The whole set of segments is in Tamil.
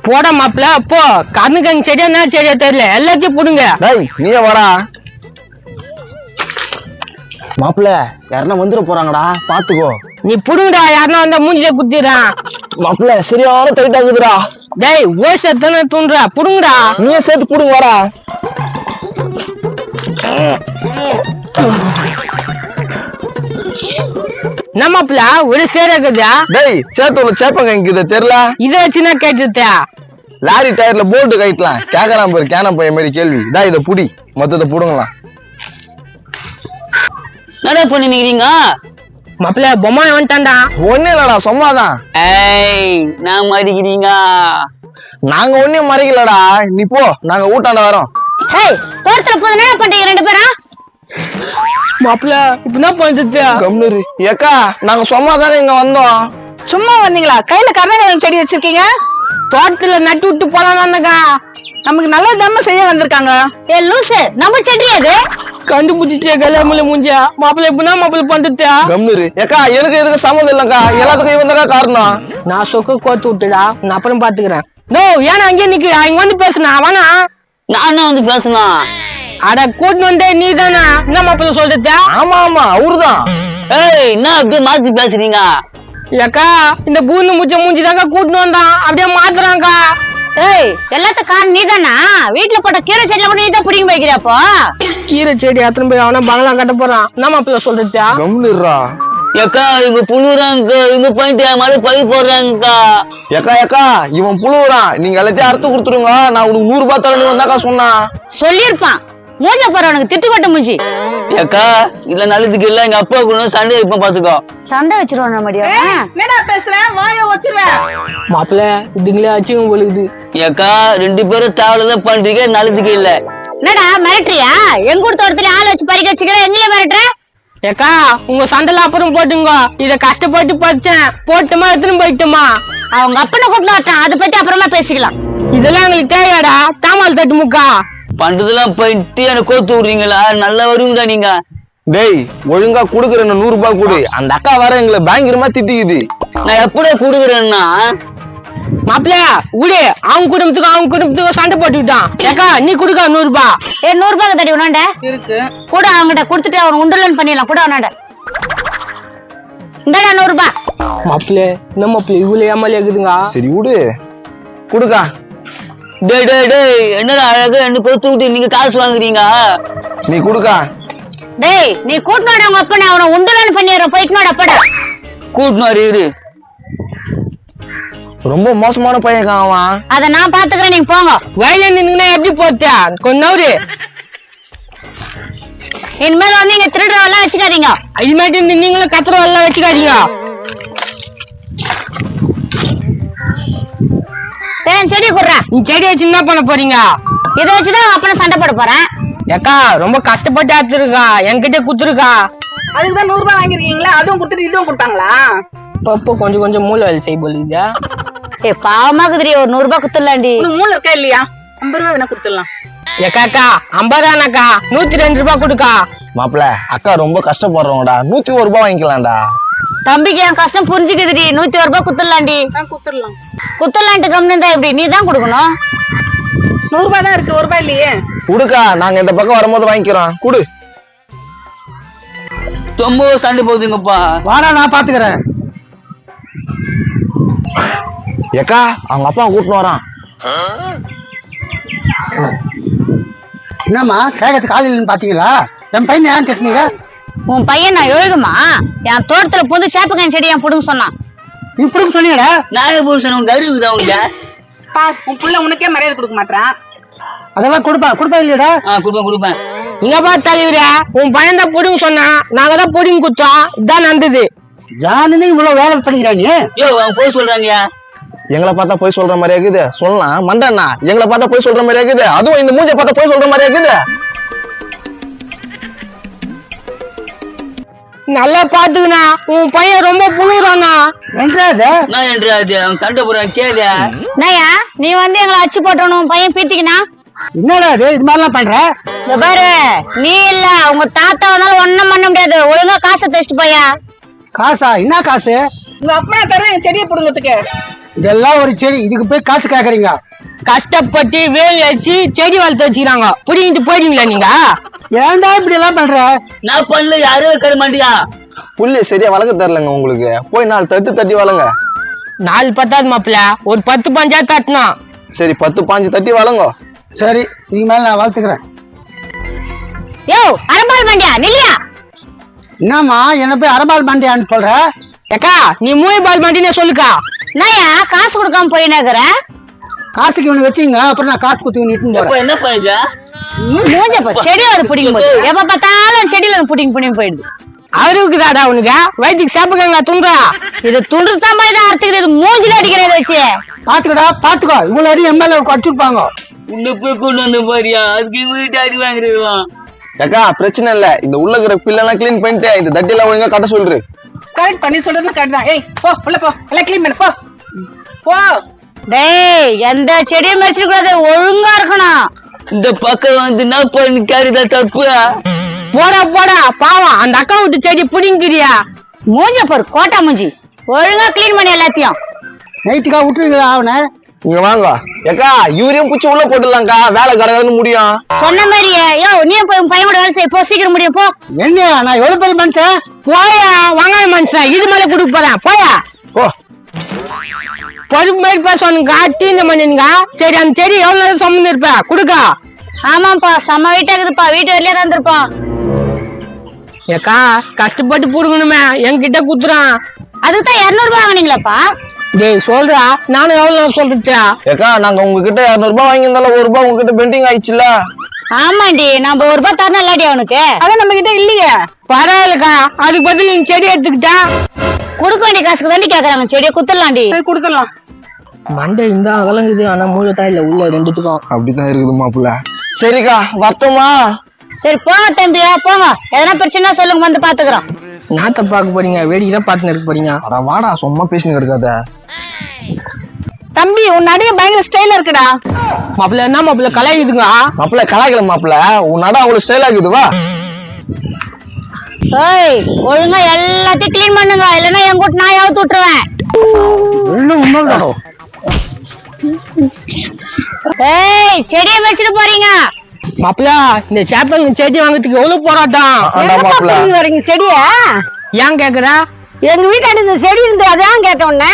போட மாப்பிள்ள போ. கண்ணுக்கு செடியா என்ன செடியா தெரியல, எல்லாத்தையும் புடுங்க. நீயே வாடா மாப்பிள்ள. யாருன்னா வந்துட போறாங்கடா, பாத்துக்கோ. நீ புடுங்கடா, யாருன்னா வந்தா மூஞ்சில குத்திடுறான். மாப்பிள்ள சரியான டைட் ஆகுதுடா. டேய் ஓய்ஸ் எத்தனை தூண்டுறா, புடுங்கடா. நீயே சேர்த்து புடுங்க வாடா. என்ன மாப்பிள்ள ஒரு சேர இருக்குதா? டேய் சேத்து சேப்பங்க இங்க தெரியல. இதை வச்சுனா கேட்டுட்டா. லாரி டயர்ல போல்ட் கைட்டலாம். கேக்குறான் பாரு கேன பைய மாதிரி கேள்வி. இதை புடி, மொத்தத்தை புடுங்கலாம். என்ன பண்ணி நிக்கிறீங்க மாப்பிள்ள? பொம்மை வந்துட்டான்டா. ஒண்ணு இல்லடா, சும்மாதான். நான் மறிக்கிறீங்க. நாங்க ஒன்னும் மறைக்கலடா, நீ போ, நாங்க ஊட்டாண்ட வரோம். தோட்டத்துல போது என்ன பண்றீங்க ரெண்டு பேரும்? மாப்பிள்ள இப்ப என்ன பண்றது? கம்னரு ஏக்கா, நாங்க சும்மாதானே இங்க வந்தோம். சும்மா வந்தீங்களா? கையில கருணாகரம் செடி வச்சிருக்கீங்க. தோட்டத்துல நட்டு விட்டு போலாம் வந்தக்கா. நமக்கு நல்லது தானே செய்ய வந்திருக்காங்க. ஏ லூசு, நம்ம செடி அது கண்டுபிடிச்சே கல்யாணம் மூஞ்சியா. மாப்பிள்ள இப்ப என்ன மாப்பிள்ள பண்றது? கம்னரு ஏக்கா, எனக்கு எதுக்கு சம்மந்தம் இல்லக்கா, எல்லாத்துக்கும் இவன் தானே காரணம். நான் சொக்க கோத்து விட்டுடா, நான் அப்புறம் பாத்துக்கிறேன். நோ ஏன்னா அங்கே நிக்கிறா, இங்க வந்து பேசுனா வேணா. நானும் வந்து பேசணும். அட கூட்டின்னு வந்தே நீ தானா? என்ன மாப்பிள்ள சொல்றது? ஆமா ஆமா அவருதான். என்ன அப்படியே மாத்தி பேசுறீங்க? ஏக்கா இந்த பூந்து முச்ச மூஞ்சிதாங்க கூட்டின்னு வந்தான், அப்படியே மாத்துறாங்கா. ஏய் எல்லாத்துக்கும் காரணம் நீ தானா? வீட்டுல போட்ட கீரை செடியில கூட நீ தான் பிடிங்க வைக்கிறப்போ. கீரை செடி எத்தனை போய் அவனா பங்களா கட்ட போறான். என்ன மாப்பிள்ள சொல்றது? கம்னுரா ஏக்கா இவங்க புழுறாங்க, இவங்க போயிட்டு மாதிரி பழி போடுறாங்கக்கா. ஏக்கா ஏக்கா, இவன் புழுவுறான். நீங்க எல்லாத்தையும் அறுத்து கொடுத்துருங்க, நான் உனக்கு 100 ரூபாய் தரணும் வந்தாக்கா சொன்னா. சொல்லிருப்பான் மூஞ்ச போறவனுக்கு திட்டு கொட்ட மூஞ்சி. ஏக்கா இல்ல நல்லதுக்கு இல்ல, எங்க அப்பா கூட சண்டை இப்ப பாத்துக்கோ. சண்டை வச்சிருவோம் நம்மடியா? என்னடா பேசுற? வாய வச்சிருவேன். மாப்பிள்ள இதுங்களே அச்சுங்க பொழுது. ஏக்கா 2 பேரும் தேவையில்தான் பண்றீங்க, நல்லதுக்கு இல்ல. என்னடா மிரட்டுறியா? எங்க கூட தோட்டத்துல ஆள் வச்சு பறிக்க வச்சுக்கிற, எங்களே மிரட்டுற? ஏக்கா உங்க சண்டைல அப்புறம் போட்டுங்க. இத கஷ்டப்பட்டு படிச்சேன், போட்டுமா எடுத்துன்னு போயிட்டுமா. அவங்க அப்பனை கூட்டிட்டு வரட்டான், அதை பத்தி அப்புறமா பேசிக்கலாம். இதெல்லாம் எங்களுக்கு தேவையாடா? தாமால் தட்டு முக்கா பண்றதெல்லாம் போயிட்டு எனக்கு கோத்து விடுறீங்களா? நல்லா வருவீங்களா நீங்க? டேய் ஒழுங்கா குடுக்குற 100 ரூபாய் கொடு. அந்த அக்கா வர எங்களை பயங்கரமா திட்டிக்குது. நான் எப்படியே குடுக்குறேன்னா மாப்பிள்ள விடு. அவங்க குடும்பத்துக்கும் சண்டை போட்டுக்கிட்டான். ஏக்கா நீ குடுக்க 100 ரூபாய். 100 ரூபாய்க்கு தடி உணாண்ட இருக்கு கூட. அவங்ககிட்ட கொடுத்துட்டு அவன் உண்டலன்னு பண்ணிடலாம் கூட. அவனாண்ட இந்தடா 100 ரூபாய். மாப்பிள்ள என்ன மாப்பிள்ள இவ்வளவு ஏமாலியா இருக்குதுங்க? சரி விடு, குடுக்கா. டே டே டேய் என்னடா அழகா என்ன கோத்து விட்டு நீங்க காசு வாங்குறீங்க? நீ குடுக்கா. டேய் நீ கூட்டினோட அவங்க அப்பனை அவனை உண்டலன்னு பண்ணிடுற. போயிட்டுனோட அப்படா கூட்டினாரு இரு. ரொம்ப மோசமான பையன் அவன். அத நான் பாத்துக்கிறேன், நீங்க போங்க. வயல நின்னுங்கன்னா எப்படி போச்சா? கொஞ்சம் நவுரு. இனிமேல் வந்து இங்க திருடுறவெல்லாம் வச்சுக்காதீங்க. இனிமேட்டு நீங்களும் கத்துறவெல்லாம் வச்சுக்காதீங்க. செடி குடுறா. நீ செடி வச்சு என்ன பண்ண போறீங்க? இதை வச்சுதான் அப்பனை சண்டை போட போறேன். ஏக்கா ரொம்ப கஷ்டப்பட்டு ஆச்சிருக்கா, என்கிட்ட குத்துருக்கா. அதுக்குதான் 100 ரூபாய் வாங்கிருக்கீங்களா? அதுவும் கொடுத்துட்டு இதுவும் கொடுத்தாங்களா? இப்போ கொஞ்சம் கொஞ்சம் மூளை வேலை செய்ய போலுதா. ஏ பாவமாக்கு தெரியும், ஒரு 100 ரூபாய் குத்துடலாண்டி. மூணு இருக்கா இல்லையா? 50 ரூபாய் வேணா கொடுத்துடலாம். ஏக்காக்கா 50 ரூபானாக்கா 102 ரூபாய் கொடுக்கா. மாப்பிள்ள அக்கா ரொம்ப கஷ்டப்படுறவங்கடா, 101 ரூபாய் வாங்கிக்கலாம்டா. தம்பிக்கு என் கஷ்டம் புரிஞ்சுக்குதுடி. 101 ரூபாய் குத்துடலாண்டி. கொடுத்துடலாம். குத்துடலான்ட்டு கம்னு இருந்தா எப்படி? நீ தான் கொடுக்கணும். 100 ரூபாய் தான் இருக்கு, 1 ரூபாய் இல்லையே. குடுக்கா, நாங்க இந்த பக்கம் வரும்போது வாங்கிக்கிறோம். குடு. ரொம்ப சண்டை போகுதுங்கப்பா. வாடா நான் பாத்துக்கிறேன். ஏக்கா அவங்க அப்பா கூட்டின்னு வரான். என்னம்மா கேட்கறது காலையில பாத்தீங்களா? என் பையன் ஏன் கேட்டீங்க? உன் பையன் நான் எழுகுமா? என் தோட்டத்துல புது சேப்பக்காய் செடி என் புடுங்க சொன்னான். இப்படி சொன்னீங்கடா? நாய புருஷன் உங்க அறிவுதா உங்க? உன் புள்ள உனக்கே மரியாதை கொடுக்க மாட்டான். அதெல்லாம் கொடுப்பா இல்லையடா? கொடுப்பேன். இங்க பா தலைவரா, உன் பையன் தான் பொடிங்க சொன்னா, நாங்க தான் பொடிங்க குத்தோம். இதான் நடந்தது. ஜானே இவ்வளவு வேலை பண்ணிக்கிறாங்க. யோ அவங்க போய் சொல்றாங்க. எங்களை பார்த்தா போய் சொல்ற மாதிரியா இருக்குது? சொல்லலாம் மண்டண்ணா, எங்களை பார்த்தா போய் சொல்ற மாதிரியா இருக்குது? அதுவும் இந்த மூஞ்ச பார்த்தா போய் சொல்ற மாதிரியா இருக்குது? நல்லா பாத்துக்கண்ணா, உன் பையன் ரொம்ப புழுறானா. நான் என்றாது அவன் சண்டை போறான் கேளியா? நயா நீ வந்து எங்களை அச்சு போட்டணும். உன் பையன் பீத்திக்கினா என்னடா இது மாதிரிலாம் பண்ற? இந்த பாரு, நீ இல்ல உங்க தாத்தா வந்தாலும் ஒண்ணும் பண்ண முடியாது. ஒழுங்கா காசை தேச்சிட்டு போயா. காசா? என்ன காசு? உங்க அப்பா தர என் செடியை புடுங்கிறதுக்கு. இதெல்லாம் ஒரு செடி, இதுக்கு போய் காசு கேக்குறீங்க? கஷ்டப்பட்டு வேலி வச்சு செடி வளர்த்து வச்சுக்கிறாங்க, புடிங்கிட்டு போயிடுவீங்களா நீங்க? ஏன்டா இப்படி எல்லாம் பண்ற? நான் பண்ணல, யாரும் வைக்க மாட்டியா? புள்ளி சரியா வளர்க்க தெரியலங்க உங்களுக்கு. போய் 4 தட்டு தட்டி வளங்க. 4 பத்தாது மாப்பிள்ள, ஒரு 10 பஞ்சாயத்து தட்டணும். சரி 10-15 தட்டி வளங்க. சரி, இதுக்கு மேல நான் வளர்த்துக்கிறேன். யோ அரபால் மண்டியா நில்லியா? என்னம்மா என்ன போய் அரபால் பாண்டியான்னு சொல்ற? ஏக்கா நீ 3 பால் மாட்டினே சொல்லுக்கா. நான் காசு கொடுக்காம போயினேக்குற. காசுக்கு இவனு வச்சுங்க, அப்புறம் நான் காசு கொடுத்து நிட்டு போறேன். என்ன பண்ணுங்க? மூஞ்சப்ப செடியில வந்து புடிக்கும் போது எப்ப பார்த்தாலும் செடியில வந்து புடிங்க போயிடுது. அவருக்கு தாடா உனக்கு வயிற்றுக்கு சாப்பிடுங்க துண்டா. இது துண்டுதான் போய் தான் அறுத்துக்கிறது, மூஞ்சில அடிக்கிறத வச்சு. பாத்துக்கடா பாத்துக்கோ, இவ்வளவு அடி எம்எல்ஏ அடிச்சிருப்பாங்க. உன்னை போய் கொண்டு வந்து பாரியா, அதுக்கு வீட்டு அடி வாங்கிருக்கலாம். ஏக்கா பிரச்சனை இல்ல, இந்த உள்ள இருக்கிற பில்லெல்லாம் கிளீன் பண்ணிட்டு இந்த தட்டியெல்லாம் ஒழுங்கா கட்ட சொல்றேன். கரெக்ட் பண்ணி சொல்றது கரெக்ட் தான். ஏய் போ உள்ள போ, எல்லாம் கிளீன் பண்ணு போ போ. டேய் எந்த செடியும் மறிச்சிட கூடாது, ஒழுங்கா இருக்கணும். இந்த பக்கம் வந்து என்ன பண்ணி கேடுதா தப்பு? போடா போடா பாவம், அந்த அக்கா விட்டு செடி புடிங்கிறியா? மூஞ்ச பாரு கோட்டா மூஞ்சி, ஒழுங்கா கிளீன் பண்ணி எல்லாத்தையும். நைட்டுக்கா விட்டுருவீங்களா அவனை? இங்க வாங்க. ஏக்கா இவரையும் பூச்சி உள்ள போட்டுடலாம்க்கா, வேலை கடகடன்னு முடியும். சொன்ன மாதிரியே யோ நீ போய் உன் பையன் கூட வேலை செய்ய போ, சீக்கிரம் முடியும் போ. என்ன நான் எவ்வளவு பெரிய மனுஷன்? போயா வெங்காய மனுஷன், இது மேல கொடுக்க போறேன் போயா. ஓ பொறுப்பு மாதிரி பேசணுங்க, டீந்த மனுங்க. சரி அந்த செடி எவ்வளவு நேரம் சுமந்து இருப்ப குடுக்கா. ஆமாப்பா செம்ம வீட்டா இருக்குதுப்பா, வீட்டு வெளியே தான் இருந்திருப்போம். ஏக்கா கஷ்டப்பட்டு புடுங்கணுமே, என்கிட்ட குத்துறான். அதுக்குதான் 200 ரூபாய் வாங்கினீங்களாப்பா? டேய் சொல்றா, நானும் எவ்வளவு நேரம் சொல்றா. ஏக்கா நாங்க உங்ககிட்ட 200 ரூபாய் வாங்கியிருந்தாலும் 1 ரூபாய் உங்ககிட்ட பெண்டிங் ஆயிடுச்சுல. ஆமாண்டி, நம்ம 1 ரூபாய் தரணும் இல்லாடி அவனுக்கு. அதான் நம்ம கிட்ட இல்லையே. பரவாயில்லக்கா, அதுக்கு பதில் நீ செடி எடுத்துக்கிட்டா. கொடுக்க வேண்டிய காசுக்கு தாண்டி கேக்குறாங்க, செடியை குத்துடலாண்டி. சரி கொடுத்துடலாம். மண்டை இந்த அகலங்குது, ஆனா மூலத்தான் இல்ல உள்ள ரெண்டுத்துக்கும். அப்படிதான் இருக்குது மாப்பிள்ள. சரிக்கா வரட்டுமா? சரி போங்க தம்பியா போங்க, எதனா பிரச்சனை சொல்லுங்க, வந்து பாத்துக்கிறோம். நாத்த பாக்க போறீங்க, வேடிக்கை தான் பாத்துன்னு இருக்க போறீங்க. அட வாடா, சும்மா பேசினு கிடக்காத. தம்பி உன் நடைய பயங்கர ஸ்டைலா இருக்குடா. மாப்பிள்ள என்ன மாப்பிள்ள கலாயுதுங்க? மாப்பிள்ள கலாய்க்கல மாப்பிள்ள, உன் நட அவ்வளவு ஸ்டைலா இருக்குது. வா ஏய் ஒழுங்கா எல்லாத்தையும் கிளீன் பண்ணுங்க, இல்லன்னா என் கூட்டு நான் யாவது விட்டுருவேன். இன்னும் உண்மைதானோ? ஏய் செடியை வச்சுட்டு போறீங்க. மாப்பிள்ள இந்த சேப்பங்க செடி வாங்கறதுக்கு எவ்வளவு போராட்டம். ஆண்டா மாப்பிள்ள. வரீங்க செடியா? ஏன் கேக்குறா? எங்க வீட்டாண்ட இந்த செடி இருந்து அதான் கேட்ட உடனே.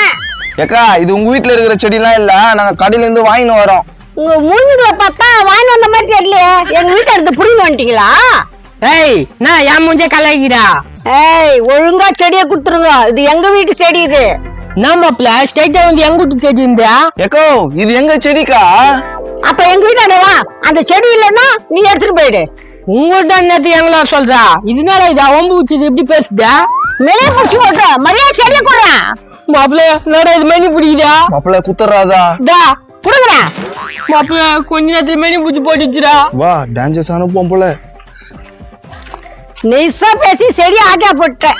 ஏக்கா இது உங்க வீட்டுல இருக்கிற செடி எல்லாம் இல்ல, நாங்க கடையில இருந்து வாங்கின்னு வரோம். உங்க மூஞ்சில பார்த்தா வாங்கி வந்த மாதிரி தெரியலையே, எங்க வீட்டை எடுத்து புடிங்க வந்துட்டீங்களா? ஏய் நான் என் மூஞ்சே கலாய்க்கிறா. ஏய் ஒழுங்கா செடியை குடுத்துருங்க, இது எங்க வீட்டு செடி. இது நான் மாப்பிள்ள ஸ்ட்ரைட்டா வந்து எங்க வீட்டு செடி இருந்தா. ஏக்கோ இது எங்க செடிக்கா? அப்ப எங்க வீட்டாண்ட வா, அந்த செடி இல்லன்னா நீ எடுத்துட்டு போயிடு. உங்கள்கிட்ட நேரத்து எங்களா சொல்றா, இதனால இதா ஒம்பு வச்சது எப்படி பேசுதா? மேலே பிடிச்சி ஓட்ட மரியாதை செடியை கொடுறேன். மாப்பிள்ள என்னடா இது மணி பிடிக்குதா? மாப்பிள்ள குத்துறாதா? தா கொடுக்குறேன். மாப்பிள்ள கொஞ்ச நேரத்துல மணி பிடிச்சி போட்டுச்சுடா. வா டான்ஜஸான பொம்பளை. நெய்ஸா பேசி செடி ஆக்கியா போட்டேன்.